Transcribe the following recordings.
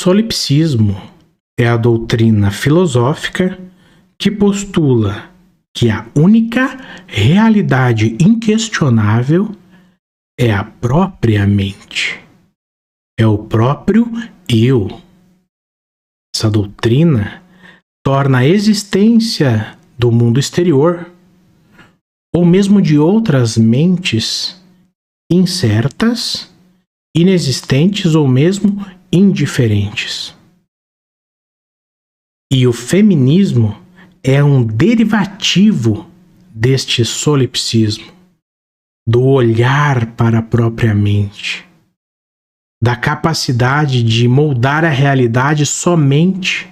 Solipsismo é a doutrina filosófica que postula que a única realidade inquestionável é a própria mente, é o próprio eu. Essa doutrina torna a existência do mundo exterior, ou mesmo de outras mentes, incertas, inexistentes ou mesmo indiferentes. E o feminismo é um derivativo deste solipsismo, do olhar para a própria mente, da capacidade de moldar a realidade somente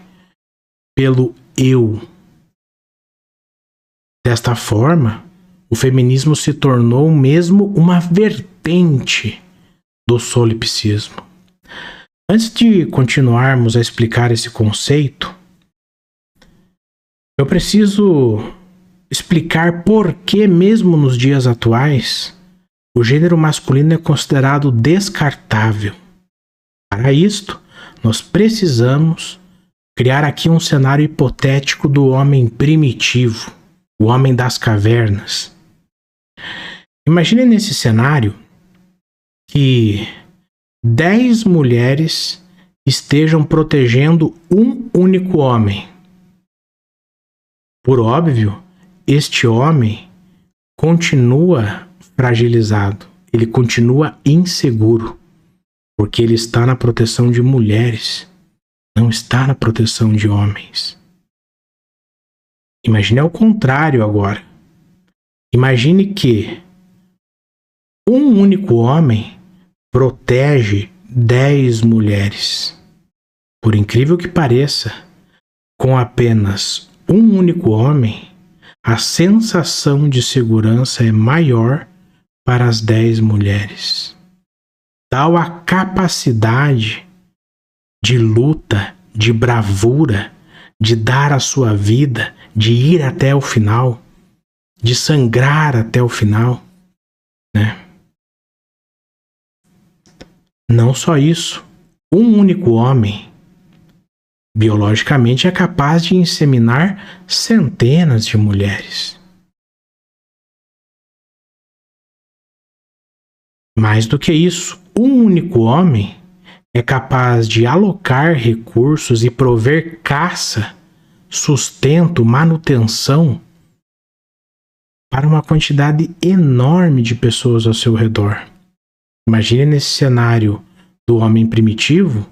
pelo eu. Desta forma, o feminismo se tornou mesmo uma vertente do solipsismo. Antes de continuarmos a explicar esse conceito, eu preciso explicar por que, mesmo nos dias atuais, o gênero masculino é considerado descartável. Para isto, nós precisamos criar aqui um cenário hipotético do homem primitivo, o homem das cavernas. Imagine nesse cenário que 10 mulheres estejam protegendo um único homem. Por óbvio, este homem continua fragilizado, ele continua inseguro, porque ele está na proteção de mulheres, não está na proteção de homens. Imagine ao contrário agora. Imagine que um único homem protege 10 mulheres. Por incrível que pareça, com apenas um único homem, a sensação de segurança é maior para as 10 mulheres. Tal a capacidade de luta, de bravura, de dar a sua vida, de ir até o final, de sangrar até o final, né? Não só isso, um único homem biologicamente é capaz de inseminar centenas de mulheres. Mais do que isso, um único homem é capaz de alocar recursos e prover caça, sustento, manutenção para uma quantidade enorme de pessoas ao seu redor. Imagine nesse cenário do homem primitivo,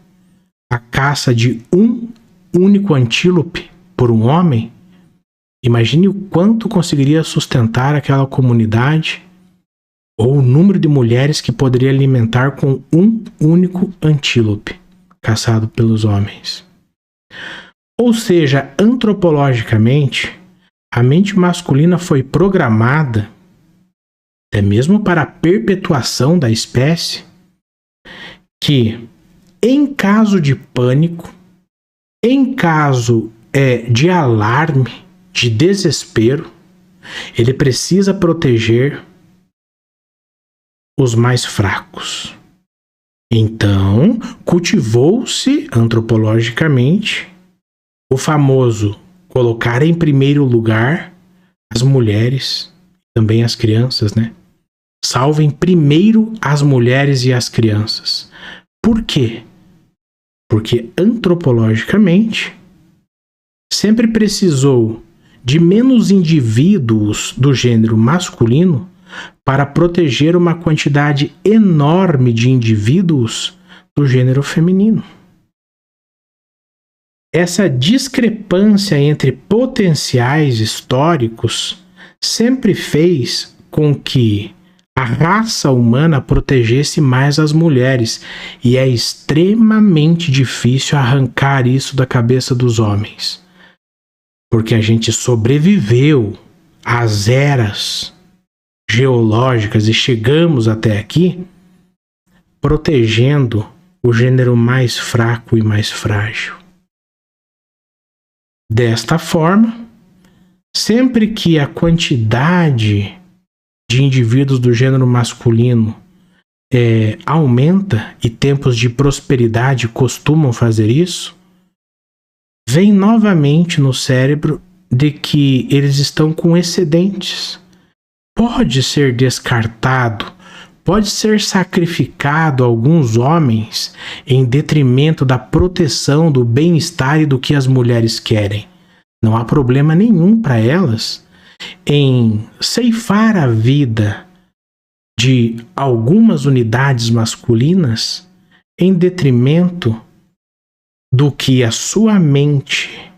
a caça de um único antílope por um homem. Imagine o quanto conseguiria sustentar aquela comunidade, ou o número de mulheres que poderia alimentar com um único antílope caçado pelos homens. Ou seja, antropologicamente, a mente masculina foi programada, até mesmo para a perpetuação da espécie, que em caso de pânico, em caso de alarme, de desespero, ele precisa proteger os mais fracos. Então, cultivou-se antropologicamente o famoso colocar em primeiro lugar as mulheres, também as crianças, né? Salvem primeiro as mulheres e as crianças. Por quê? Porque antropologicamente sempre precisou de menos indivíduos do gênero masculino para proteger uma quantidade enorme de indivíduos do gênero feminino. Essa discrepância entre potenciais históricos sempre fez com que a raça humana protegesse mais as mulheres, e é extremamente difícil arrancar isso da cabeça dos homens, porque a gente sobreviveu às eras geológicas e chegamos até aqui protegendo o gênero mais fraco e mais frágil. Desta forma, sempre que a quantidade de indivíduos do gênero masculino aumenta e tempos de prosperidade costumam fazer isso, vem novamente no cérebro de que eles estão com excedentes. Pode ser descartado, pode ser sacrificado alguns homens em detrimento da proteção, do bem-estar e do que as mulheres querem. Não há problema nenhum para elas em ceifar a vida de algumas unidades masculinas em detrimento do que a sua mente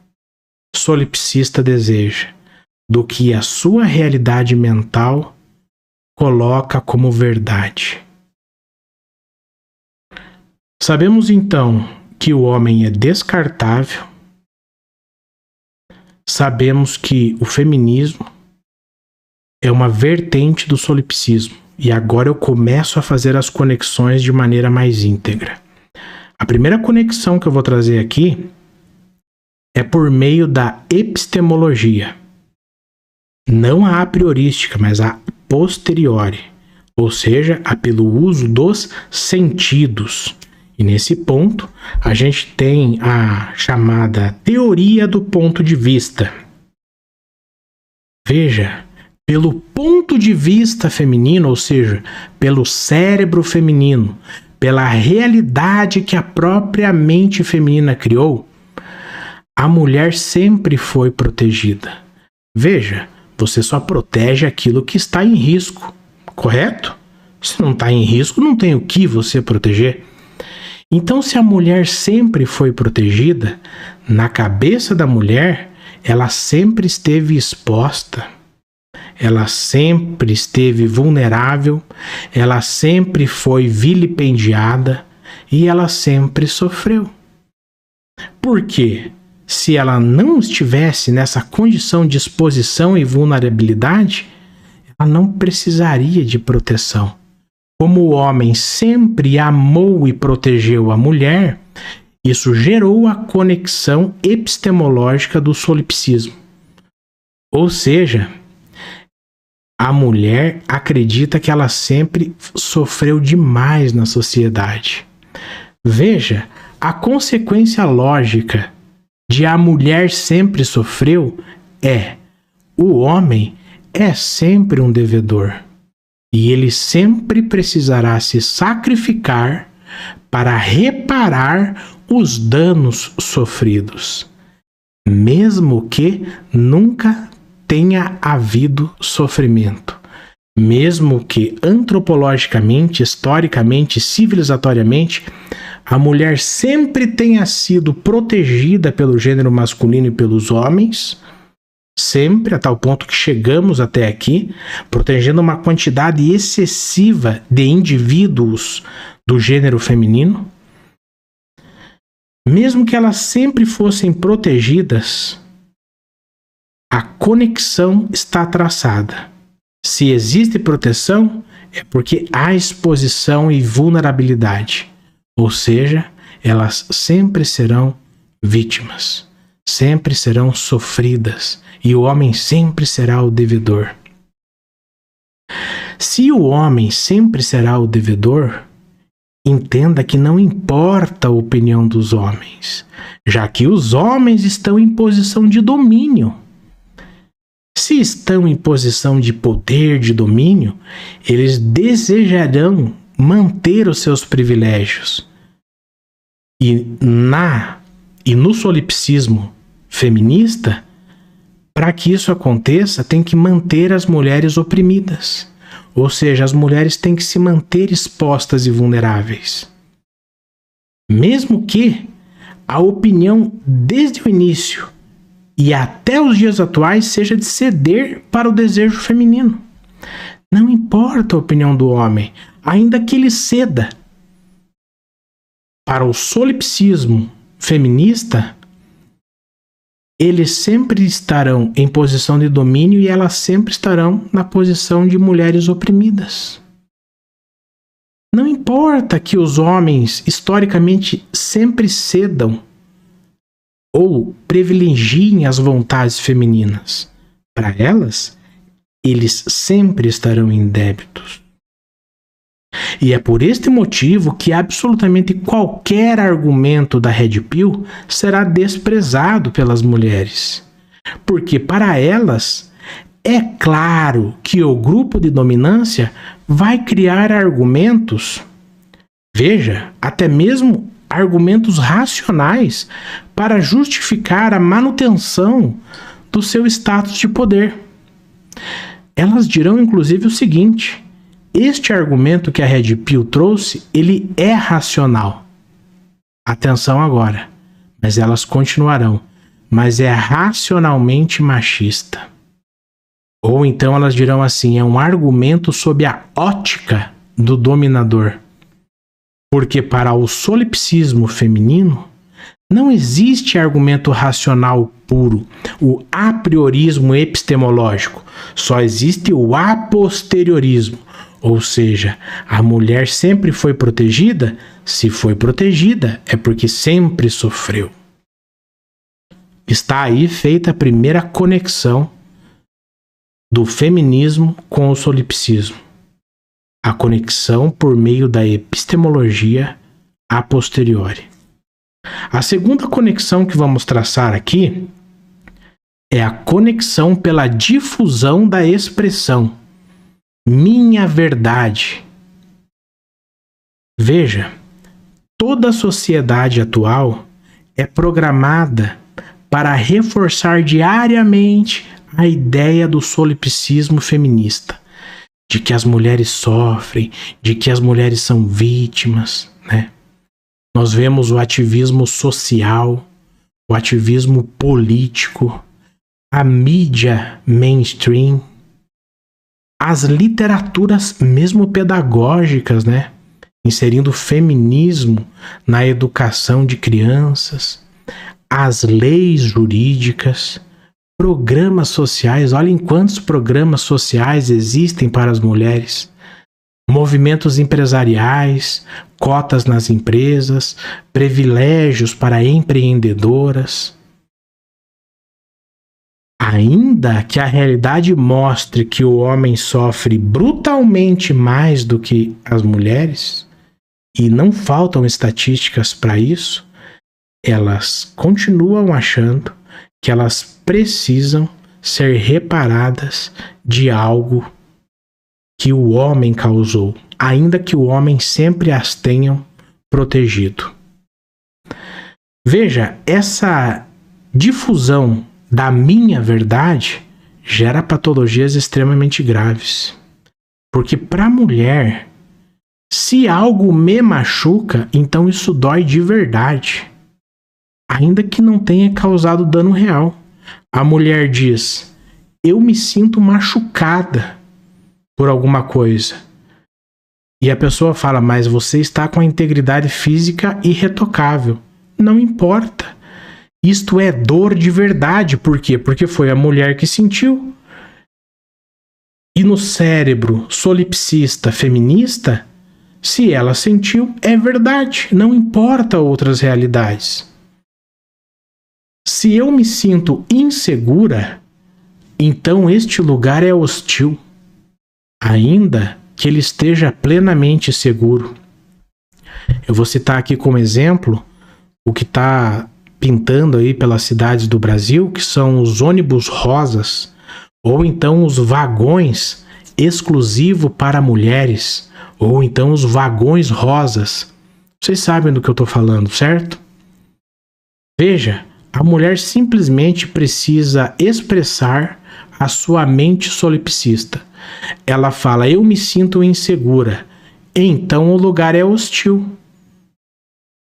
solipsista deseja, do que a sua realidade mental coloca como verdade. Sabemos então que o homem é descartável, sabemos que o feminismo é uma vertente do solipsismo, e agora eu começo a fazer as conexões de maneira mais íntegra. A primeira conexão que eu vou trazer aqui é por meio da epistemologia. Não a priorística, mas a posteriori, ou seja, pelo uso dos sentidos. E nesse ponto, a gente tem a chamada teoria do ponto de vista. Veja, pelo ponto de vista feminino, ou seja, pelo cérebro feminino, pela realidade que a própria mente feminina criou, a mulher sempre foi protegida. Veja, você só protege aquilo que está em risco, correto? Se não está em risco, não tem o que você proteger. Então, se a mulher sempre foi protegida, na cabeça da mulher, ela sempre esteve exposta, ela sempre esteve vulnerável, ela sempre foi vilipendiada e ela sempre sofreu. Por quê? Se ela não estivesse nessa condição de exposição e vulnerabilidade, ela não precisaria de proteção. Como o homem sempre amou e protegeu a mulher, isso gerou a conexão epistemológica do solipsismo. Ou seja, a mulher acredita que ela sempre sofreu demais na sociedade. Veja, a consequência lógica de a mulher sempre sofreu o homem é sempre um devedor. E ele sempre precisará se sacrificar para reparar os danos sofridos, mesmo que nunca tenha havido sofrimento, mesmo que antropologicamente, historicamente, civilizatoriamente, a mulher sempre tenha sido protegida pelo gênero masculino e pelos homens, sempre, a tal ponto que chegamos até aqui, protegendo uma quantidade excessiva de indivíduos do gênero feminino. Mesmo que elas sempre fossem protegidas, a conexão está traçada. Se existe proteção, é porque há exposição e vulnerabilidade. Ou seja, elas sempre serão vítimas, sempre serão sofridas, e o homem sempre será o devedor. Se o homem sempre será o devedor, entenda que não importa a opinião dos homens, já que os homens estão em posição de domínio. Se estão em posição de poder, de domínio, eles desejarão manter os seus privilégios. E no solipsismo feminista, para que isso aconteça, tem que manter as mulheres oprimidas. Ou seja, as mulheres têm que se manter expostas e vulneráveis. Mesmo que a opinião desde o início e até os dias atuais seja de ceder para o desejo feminino. Não importa a opinião do homem, ainda que ele ceda. Para o solipsismo feminista, eles sempre estarão em posição de domínio e elas sempre estarão na posição de mulheres oprimidas. Não importa que os homens, historicamente, sempre cedam ou privilegiem as vontades femininas. Para elas, eles sempre estarão em débitos. E é por este motivo que absolutamente qualquer argumento da Red Pill será desprezado pelas mulheres. Porque para elas, é claro que o grupo de dominância vai criar argumentos, veja, até mesmo argumentos racionais para justificar a manutenção do seu status de poder. Elas dirão inclusive o seguinte: este argumento que a Red Pill trouxe, ele é racional. Atenção agora, mas elas continuarão, mas é racionalmente machista. Ou então elas dirão assim: é um argumento sob a ótica do dominador. Porque para o solipsismo feminino, não existe argumento racional puro, o a priorismo epistemológico. Só existe o a posteriorismo. Ou seja, a mulher sempre foi protegida? Se foi protegida, é porque sempre sofreu. Está aí feita a primeira conexão do feminismo com o solipsismo. A conexão por meio da epistemologia a posteriori. A segunda conexão que vamos traçar aqui é a conexão pela difusão da expressão minha verdade. Veja, toda a sociedade atual é programada para reforçar diariamente a ideia do solipsismo feminista, de que as mulheres sofrem, de que as mulheres são vítimas, né? Nós vemos o ativismo social, o ativismo político, a mídia mainstream, as literaturas mesmo pedagógicas, né? Inserindo o feminismo na educação de crianças, as leis jurídicas, programas sociais. Olhem quantos programas sociais existem para as mulheres. Movimentos empresariais, cotas nas empresas, privilégios para empreendedoras. Ainda que a realidade mostre que o homem sofre brutalmente mais do que as mulheres, e não faltam estatísticas para isso, elas continuam achando que elas precisam ser reparadas de algo que o homem causou, ainda que o homem sempre as tenha protegido. Veja, essa difusão da minha verdade gera patologias extremamente graves. Porque para a mulher, se algo me machuca, então isso dói de verdade, ainda que não tenha causado dano real. A mulher diz: eu me sinto machucada por alguma coisa. E a pessoa fala: mas você está com a integridade física irretocável. Não importa. Isto é dor de verdade. Por quê? Porque foi a mulher que sentiu. E no cérebro solipsista feminista, se ela sentiu, é verdade. Não importa outras realidades. Se eu me sinto insegura, então este lugar é hostil, ainda que ele esteja plenamente seguro. Eu vou citar aqui como exemplo o que está pintando aí pelas cidades do Brasil, que são os ônibus rosas, ou então os vagões exclusivos para mulheres, ou então os vagões rosas. Vocês sabem do que eu estou falando, certo? Veja, a mulher simplesmente precisa expressar a sua mente solipsista. Ela fala: eu me sinto insegura, então o lugar é hostil.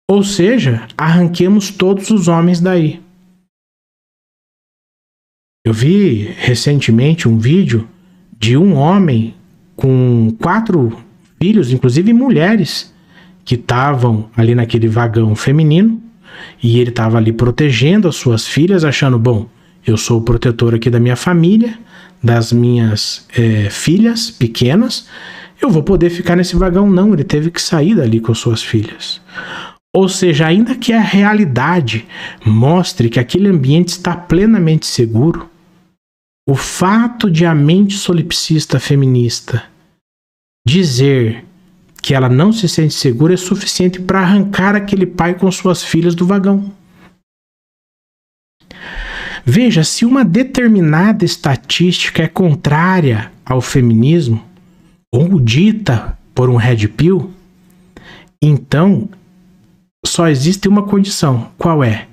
Ou seja, arranquemos todos os homens daí. Eu vi recentemente um vídeo de um homem com 4 filhos, inclusive mulheres, que estavam ali naquele vagão feminino, e ele estava ali protegendo as suas filhas, achando: bom, eu sou o protetor aqui da minha família, das minhas filhas pequenas, eu vou poder ficar nesse vagão. Não, ele teve que sair dali com suas filhas. Ou seja, ainda que a realidade mostre que aquele ambiente está plenamente seguro, o fato de a mente solipsista feminista dizer que ela não se sente segura é suficiente para arrancar aquele pai com suas filhas do vagão. Veja, se uma determinada estatística é contrária ao feminismo, ou dita por um red pill, então só existe uma condição. Qual é?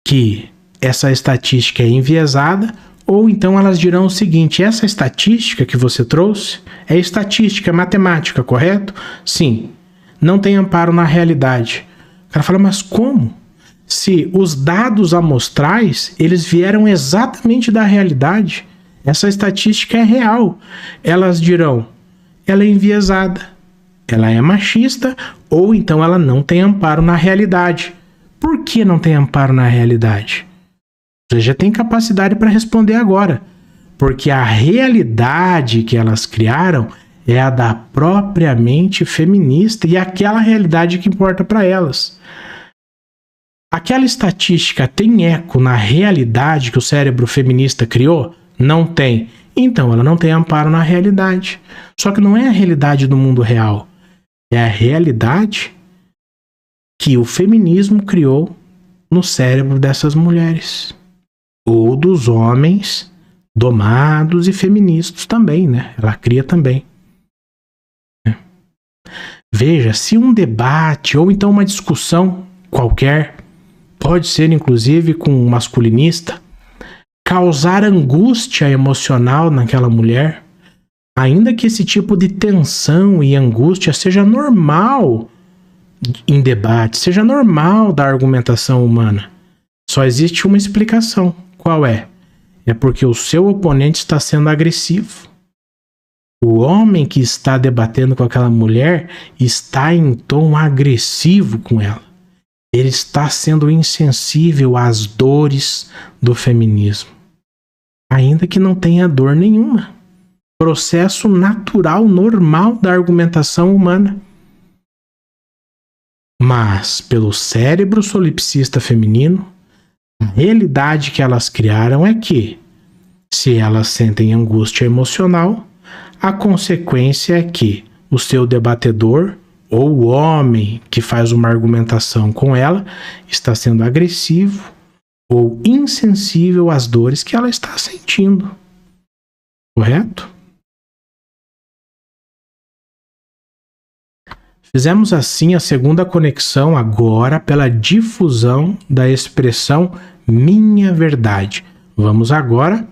Que essa estatística é enviesada, ou então elas dirão o seguinte: essa estatística que você trouxe é estatística, é matemática, correto? Sim, não tem amparo na realidade. O cara fala, mas como? Se os dados amostrais, eles vieram exatamente da realidade, essa estatística é real. Elas dirão, ela é enviesada, ela é machista, ou então ela não tem amparo na realidade. Por que não tem amparo na realidade? Você já tem capacidade para responder agora. Porque a realidade que elas criaram é a da própria mente feminista e aquela realidade que importa para elas. Aquela estatística tem eco na realidade que o cérebro feminista criou? Não tem. Então ela não tem amparo na realidade. Só que não é a realidade do mundo real. É a realidade que o feminismo criou no cérebro dessas mulheres. Ou dos homens domados e feministas também, né? Ela cria também. Veja, se um debate ou então uma discussão qualquer, pode ser inclusive com um masculinista, causar angústia emocional naquela mulher, ainda que esse tipo de tensão e angústia seja normal em debate, seja normal da argumentação humana, só existe uma explicação. Qual é? É porque o seu oponente está sendo agressivo. O homem que está debatendo com aquela mulher está em tom agressivo com ela. Ele está sendo insensível às dores do feminismo. Ainda que não tenha dor nenhuma. Processo natural, normal da argumentação humana. Mas, pelo cérebro solipsista feminino, a realidade que elas criaram é que, se elas sentem angústia emocional, a consequência é que o seu debatedor ou o homem que faz uma argumentação com ela está sendo agressivo ou insensível às dores que ela está sentindo. Correto? Fizemos assim a segunda conexão agora pela difusão da expressão minha verdade. Vamos agora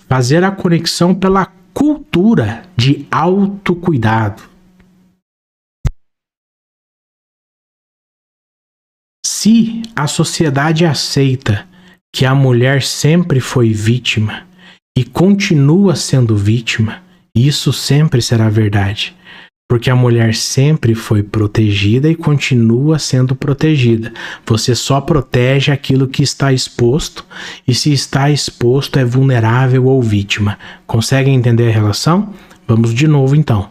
fazer a conexão pela cultura de autocuidado. Se a sociedade aceita que a mulher sempre foi vítima e continua sendo vítima, isso sempre será verdade. Porque a mulher sempre foi protegida e continua sendo protegida. Você só protege aquilo que está exposto, e se está exposto é vulnerável ou vítima. Conseguem entender a relação? Vamos de novo então.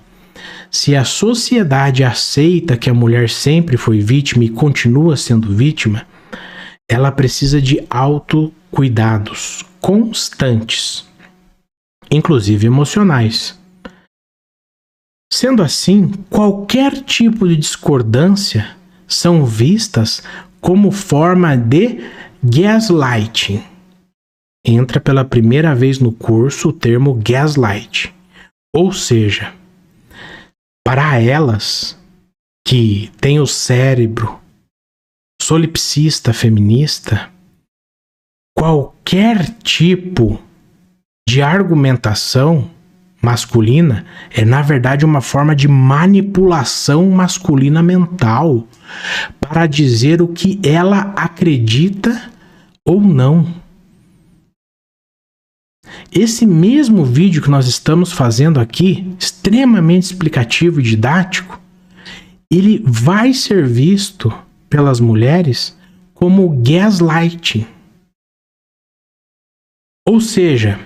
Se a sociedade aceita que a mulher sempre foi vítima e continua sendo vítima, ela precisa de autocuidados constantes, inclusive emocionais. Sendo assim, qualquer tipo de discordância são vistas como forma de gaslighting. Entra pela primeira vez no curso o termo gaslight. Ou seja, para elas que têm o cérebro solipsista feminista, qualquer tipo de argumentação masculina é, na verdade, uma forma de manipulação masculina mental para dizer o que ela acredita ou não. Esse mesmo vídeo que nós estamos fazendo aqui, extremamente explicativo e didático, ele vai ser visto pelas mulheres como gaslighting. Ou seja,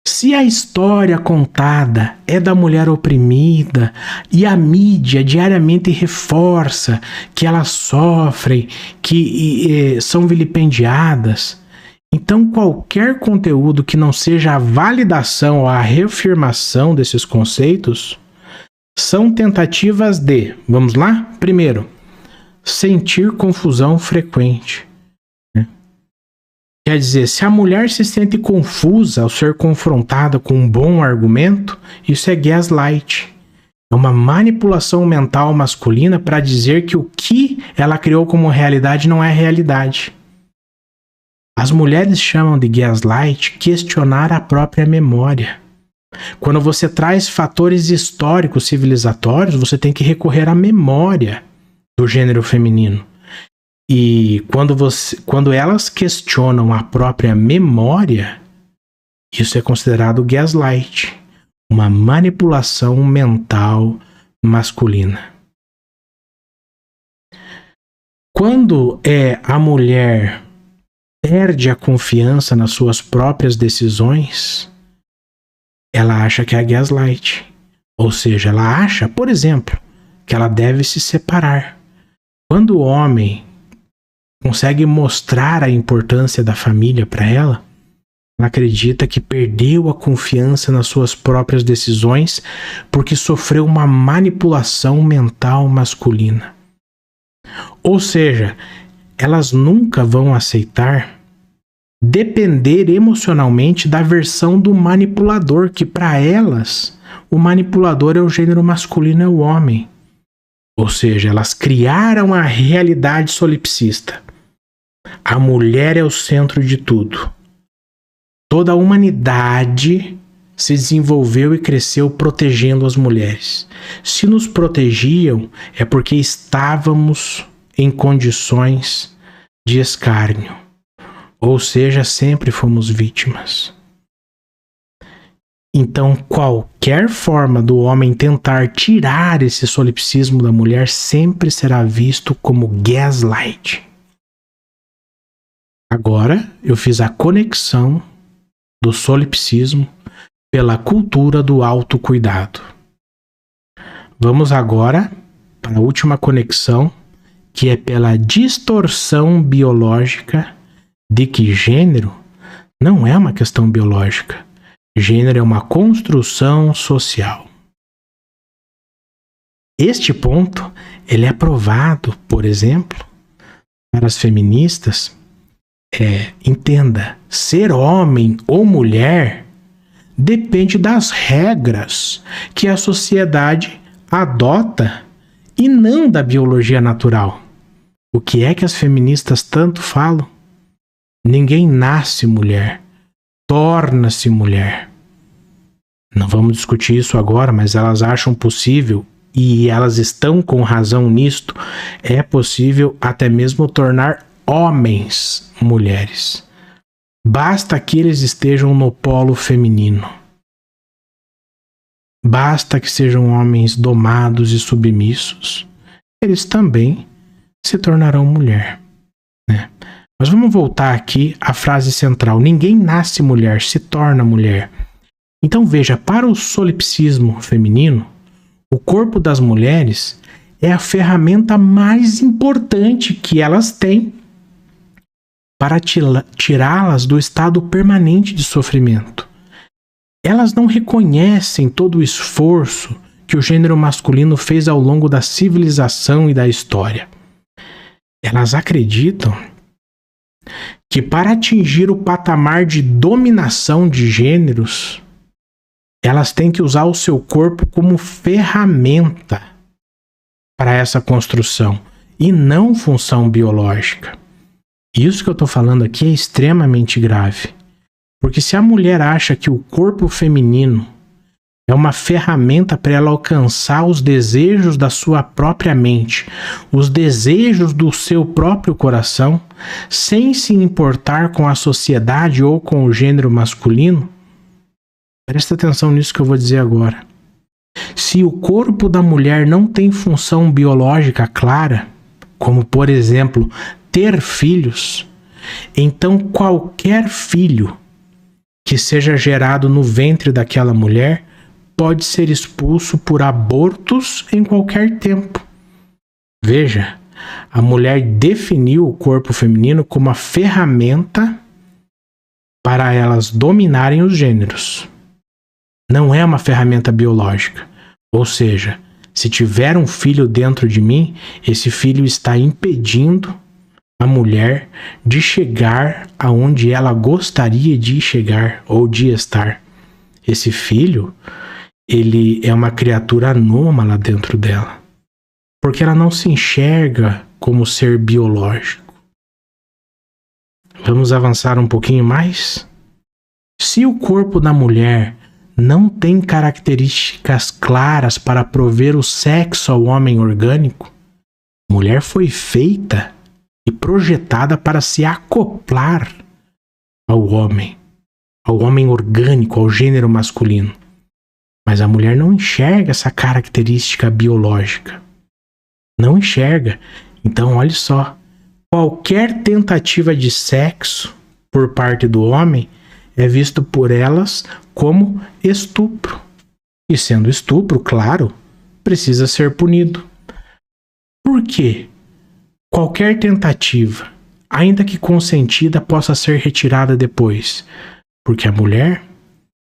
se a história contada é da mulher oprimida e a mídia diariamente reforça que elas sofrem, que são vilipendiadas, então qualquer conteúdo que não seja a validação ou a reafirmação desses conceitos são tentativas de, vamos lá? Primeiro, sentir confusão frequente. Quer dizer, se a mulher se sente confusa ao ser confrontada com um bom argumento, isso é gaslight. É uma manipulação mental masculina para dizer que o que ela criou como realidade não é realidade. As mulheres chamam de gaslight questionar a própria memória. Quando você traz fatores históricos civilizatórios, você tem que recorrer à memória do gênero feminino. E quando elas questionam a própria memória, isso é considerado gaslight, uma manipulação mental masculina. Quando a mulher perde a confiança nas suas próprias decisões, ela acha que é gaslight. Ou seja, ela acha, por exemplo, que ela deve se separar. Quando o homem consegue mostrar a importância da família para ela, ela acredita que perdeu a confiança nas suas próprias decisões porque sofreu uma manipulação mental masculina. Ou seja, elas nunca vão aceitar depender emocionalmente da versão do manipulador, que para elas o manipulador é o gênero masculino, é o homem. Ou seja, elas criaram a realidade solipsista. A mulher é o centro de tudo. Toda a humanidade se desenvolveu e cresceu protegendo as mulheres. Se nos protegiam, é porque estávamos em condições de escárnio. Ou seja, sempre fomos vítimas. Então, qualquer forma do homem tentar tirar esse solipsismo da mulher sempre será visto como gaslight. Agora, eu fiz a conexão do solipsismo pela cultura do autocuidado. Vamos agora para a última conexão, que é pela distorção biológica de que gênero não é uma questão biológica. Gênero é uma construção social. Este ponto, ele é provado, por exemplo, para as feministas. Entenda, ser homem ou mulher depende das regras que a sociedade adota e não da biologia natural. O que é que as feministas tanto falam? Ninguém nasce mulher, torna-se mulher. Não vamos discutir isso agora, mas elas acham possível, e elas estão com razão nisto, é possível até mesmo tornar homens mulheres. Basta que eles estejam no polo feminino. Basta que sejam homens domados e submissos. Eles também se tornarão mulher, né? Mas vamos voltar aqui à frase central. Ninguém nasce mulher, se torna mulher. Então veja, para o solipsismo feminino, o corpo das mulheres é a ferramenta mais importante que elas têm para tirá-las do estado permanente de sofrimento. Elas não reconhecem todo o esforço que o gênero masculino fez ao longo da civilização e da história. Elas acreditam que para atingir o patamar de dominação de gêneros, elas têm que usar o seu corpo como ferramenta para essa construção e não função biológica. Isso que eu estou falando aqui é extremamente grave, porque se a mulher acha que o corpo feminino é uma ferramenta para ela alcançar os desejos da sua própria mente, os desejos do seu próprio coração, sem se importar com a sociedade ou com o gênero masculino, presta atenção nisso que eu vou dizer agora. Se o corpo da mulher não tem função biológica clara, como por exemplo, ter filhos, então qualquer filho que seja gerado no ventre daquela mulher pode ser expulso por abortos em qualquer tempo. Veja, a mulher definiu o corpo feminino como a ferramenta para elas dominarem os gêneros. Não é uma ferramenta biológica, ou seja, Se tiver um filho dentro de mim, esse filho está impedindo a mulher de chegar aonde ela gostaria de chegar ou de estar. Esse filho, ele é uma criatura anômala dentro dela, porque ela não se enxerga como ser biológico. Vamos avançar um pouquinho mais? Se o corpo da mulher não tem características claras para prover o sexo ao homem orgânico, a mulher foi feita e projetada para se acoplar ao homem orgânico, ao gênero masculino. Mas a mulher não enxerga essa característica biológica. Não enxerga. Então, olha só. Qualquer tentativa de sexo por parte do homem é visto por elas como estupro. E sendo estupro, claro, precisa ser punido. Por quê? Qualquer tentativa, ainda que consentida, possa ser retirada depois, porque a mulher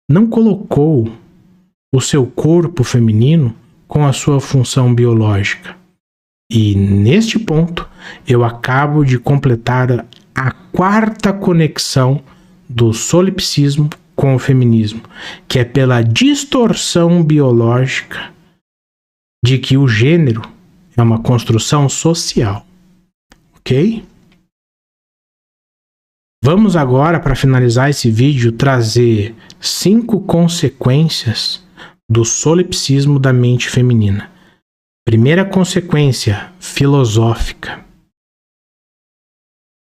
não colocou o seu corpo feminino com a sua função biológica. E neste ponto, eu acabo de completar a quarta conexão do solipsismo com o feminismo, que é pela distorção biológica de que o gênero é uma construção social. Ok? Vamos agora, para finalizar esse vídeo, trazer 5 consequências do solipsismo da mente feminina. Primeira consequência, filosófica.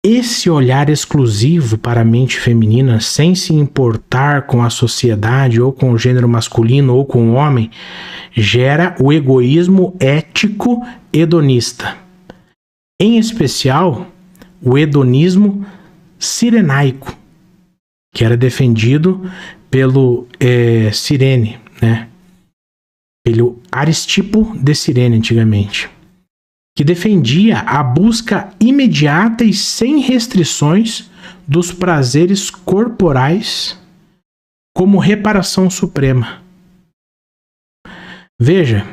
Esse olhar exclusivo para a mente feminina, sem se importar com a sociedade, ou com o gênero masculino, ou com o homem, gera o egoísmo ético hedonista. Em especial, o hedonismo cirenaico, que era defendido pelo Cirene, né? Pelo Aristipo de Cirene, antigamente, que defendia a busca imediata e sem restrições dos prazeres corporais como reparação suprema. Veja,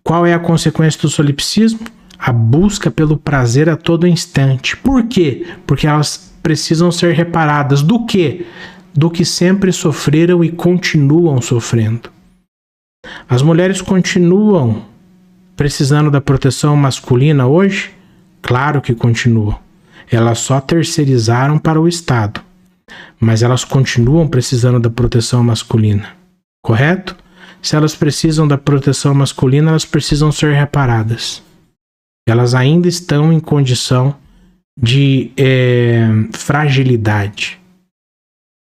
qual é a consequência do solipsismo? A busca pelo prazer a todo instante. Por quê? Porque elas precisam ser reparadas. Do quê? Do que sempre sofreram e continuam sofrendo. As mulheres continuam precisando da proteção masculina hoje? Claro que continuam. Elas só terceirizaram para o Estado. Mas elas continuam precisando da proteção masculina. Correto? Se elas precisam da proteção masculina, elas precisam ser reparadas. Elas ainda estão em condição de fragilidade.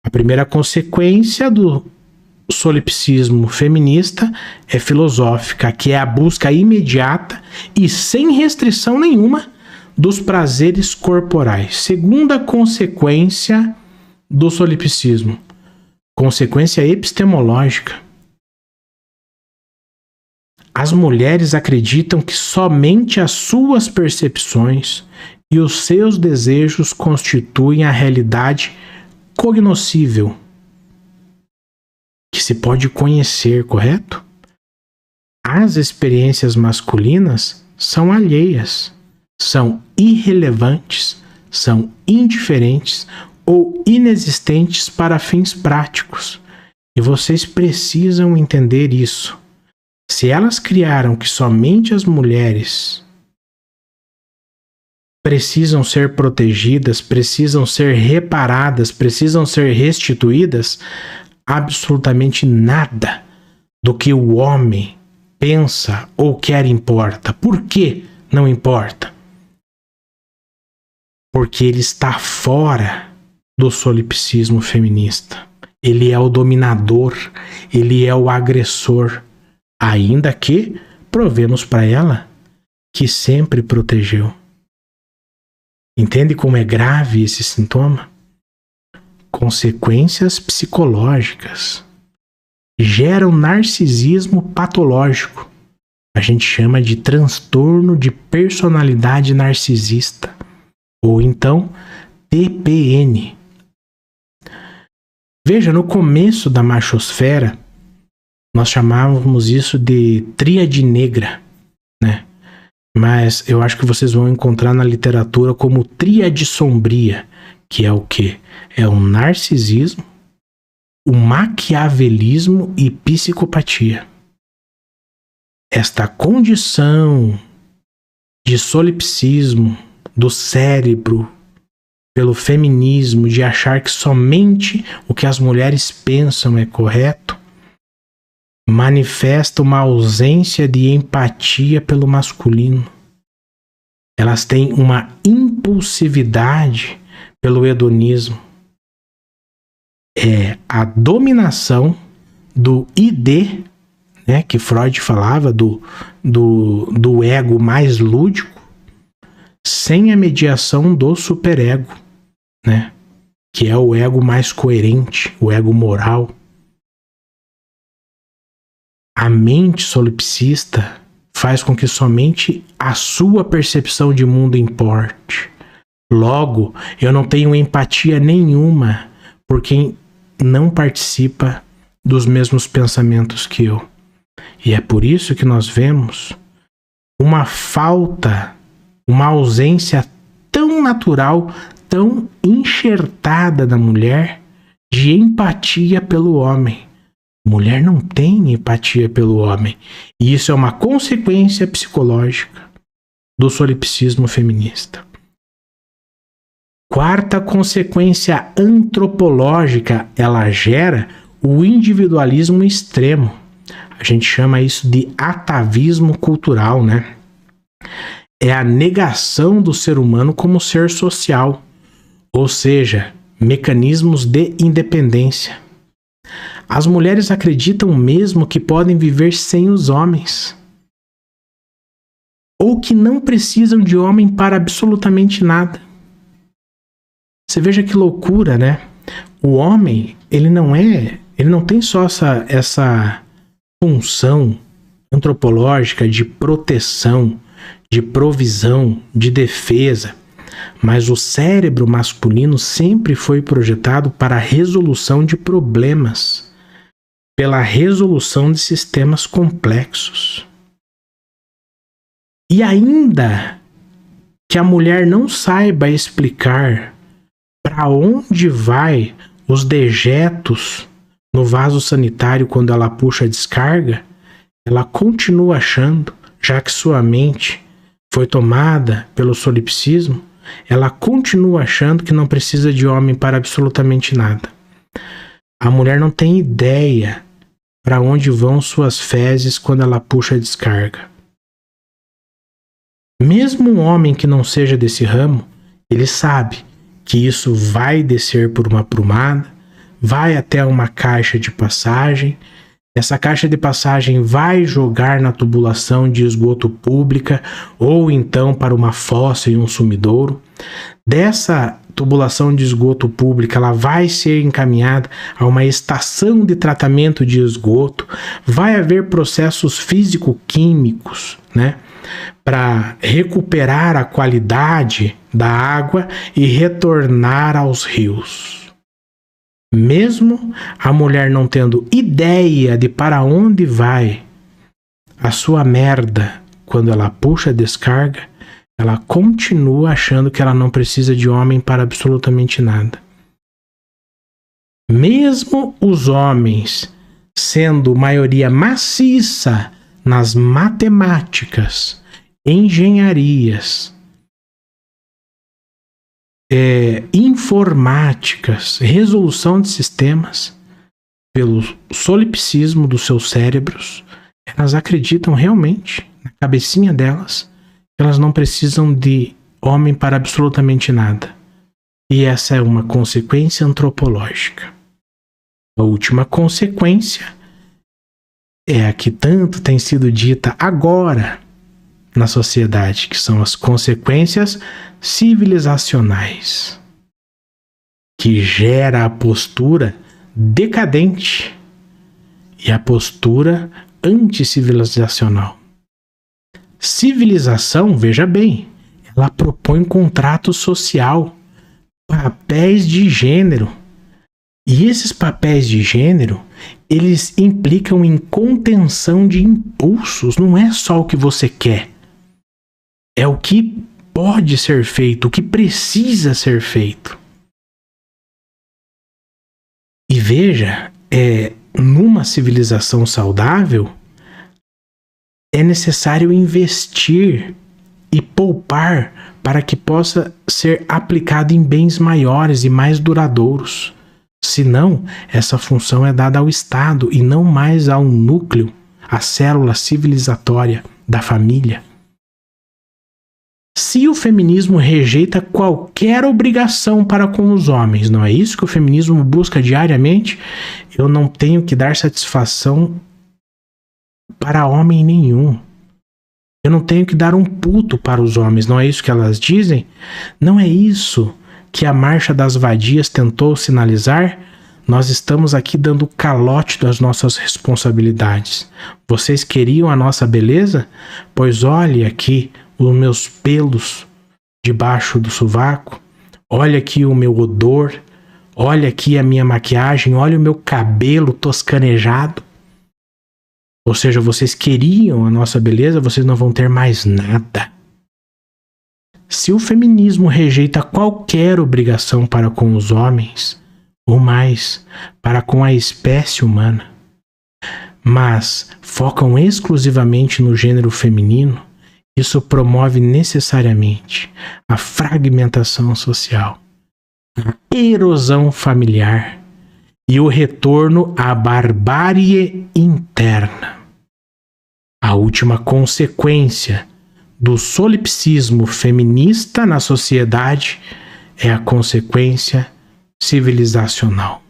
A primeira consequência do solipsismo feminista é filosófica, que é a busca imediata e sem restrição nenhuma dos prazeres corporais. Segunda consequência do solipsismo, consequência epistemológica. As mulheres acreditam que somente as suas percepções e os seus desejos constituem a realidade cognoscível, que se pode conhecer, correto? As experiências masculinas são alheias, são irrelevantes, são indiferentes ou inexistentes para fins práticos. E vocês precisam entender isso. Se elas criaram que somente as mulheres precisam ser protegidas, precisam ser reparadas, precisam ser restituídas, absolutamente nada do que o homem pensa ou quer importa. Por que não importa? Porque ele está fora do solipsismo feminista. Ele é o dominador, ele é o agressor, ainda que provemos para ela que sempre protegeu. Entende como é grave esse sintoma? Consequências psicológicas. Geram narcisismo patológico. A gente chama de transtorno de personalidade narcisista. Ou então, TPN. Veja, no começo da machosfera, nós chamávamos isso de tríade negra, né? Mas eu acho que vocês vão encontrar na literatura como tríade sombria, que é o quê? É o narcisismo, o maquiavelismo e psicopatia. Esta condição de solipsismo do cérebro pelo feminismo, de achar que somente o que as mulheres pensam é correto, manifesta uma ausência de empatia pelo masculino. Elas têm uma impulsividade pelo hedonismo. É a dominação do id, né, que Freud falava do ego mais lúdico, sem a mediação do superego, né, que é o ego mais coerente, o ego moral. A mente solipsista faz com que somente a sua percepção de mundo importe. Logo, eu não tenho empatia nenhuma por quem não participa dos mesmos pensamentos que eu. E é por isso que nós vemos uma falta, uma ausência tão natural, tão enxertada da mulher de empatia pelo homem. Mulher não tem empatia pelo homem. E isso é uma consequência psicológica do solipsismo feminista. Quarta consequência antropológica, ela gera o individualismo extremo. A gente chama isso de atavismo cultural, né? É a negação do ser humano como ser social, ou seja, mecanismos de independência. As mulheres acreditam mesmo que podem viver sem os homens, ou que não precisam de homem para absolutamente nada. Você veja que loucura, né? O homem, ele não tem só essa função antropológica de proteção, de provisão, de defesa, mas o cérebro masculino sempre foi projetado para a resolução de problemas, pela resolução de sistemas complexos. E ainda que a mulher não saiba explicar para onde vai os dejetos no vaso sanitário quando ela puxa a descarga, ela continua achando, já que sua mente foi tomada pelo solipsismo, ela continua achando que não precisa de homem para absolutamente nada. A mulher não tem ideia para onde vão suas fezes quando ela puxa a descarga. Mesmo um homem que não seja desse ramo, ele sabe que isso vai descer por uma prumada, vai até uma caixa de passagem, essa caixa de passagem vai jogar na tubulação de esgoto pública ou então para uma fossa e um sumidouro. Dessa tubulação de esgoto pública, ela vai ser encaminhada a uma estação de tratamento de esgoto, vai haver processos físico-químicos, né, para recuperar a qualidade da água e retornar aos rios. Mesmo a mulher não tendo ideia de para onde vai a sua merda quando ela puxa a descarga, ela continua achando que ela não precisa de homem para absolutamente nada. Mesmo os homens sendo maioria maciça nas matemáticas, engenharias, informáticas, resolução de sistemas, pelo solipsismo dos seus cérebros, elas acreditam realmente, na cabecinha delas, que elas não precisam de homem para absolutamente nada. E essa é uma consequência antropológica. A última consequência é a que tanto tem sido dita agora na sociedade, que são as consequências civilizacionais, que gera a postura decadente e a postura anticivilizacional. Civilização, veja bem, ela propõe contrato social, papéis de gênero, E esses papéis de gênero, eles implicam em contenção de impulsos. Não é só o que você quer. É o que pode ser feito, o que precisa ser feito. E veja, numa civilização saudável, é necessário investir e poupar para que possa ser aplicado em bens maiores e mais duradouros. Senão, essa função é dada ao Estado e não mais ao núcleo, à célula civilizatória da família. Se o feminismo rejeita qualquer obrigação para com os homens, não é isso que o feminismo busca diariamente? Eu não tenho que dar satisfação para homem nenhum. Eu não tenho que dar um puto para os homens, não é isso que elas dizem? Não é isso que a Marcha das Vadias tentou sinalizar? Nós estamos aqui dando calote das nossas responsabilidades. Vocês queriam a nossa beleza? Pois olhe aqui os meus pelos debaixo do sovaco, olha aqui o meu odor, olha aqui a minha maquiagem, olha o meu cabelo toscanejado. Ou seja, vocês queriam a nossa beleza, vocês não vão ter mais nada. Se o feminismo rejeita qualquer obrigação para com os homens, ou mais, para com a espécie humana, mas focam exclusivamente no gênero feminino, isso promove necessariamente a fragmentação social, a erosão familiar e o retorno à barbárie interna. A última consequência do solipsismo feminista na sociedade é a consequência civilizacional.